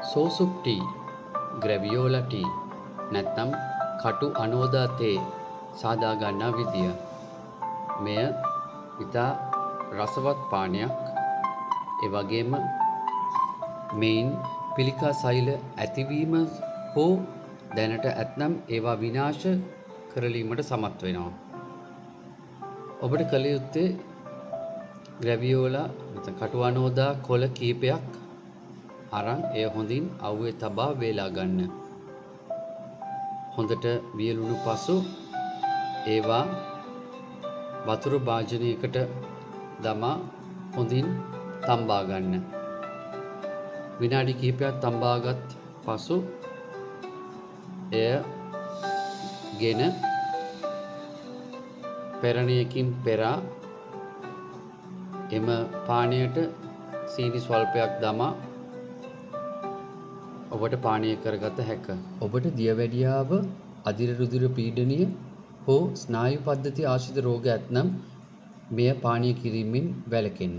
සෝසුප් T, ග්‍රැවියෝලා T නැත්නම් කටු අනෝදා තේ සාදා ගන්නා විදිය. මෙය ඉතා රසවත් පානයක්. ඒ වගේම මෙයින් පිළිකා සෛල ඇතිවීම හෝ දැනට ඇතනම් ඒවා විනාශ කරලීමට සමත් වෙනවා. ඔබට කළ යුත්තේ ග්‍රැවියෝලා කටු අනෝදා කොළ කීපයක් අරන් එය හොඳින් අවුවේ තබා වේලා ගන්න. හොඳට වියලුණු පසු ඒවා වතුර භාජනයකට දමා හොඳින් තම්බා ගන්න. විනාඩි කිහිපයක් තම්බාගත් පසු එය ගෙන පෙරණියකින් පෙරා එම පානයට සීනි ස්වල්පයක් දමා ඔබට පානය කරගත හැක. ඔබට දියවැඩියාව, අධිර රුධිර පීඩනය හෝ ස්නායු පද්ධති ආශ්‍රිත රෝග ඇතනම් මෙය පානය කිරීමෙන් වැළකෙන්න.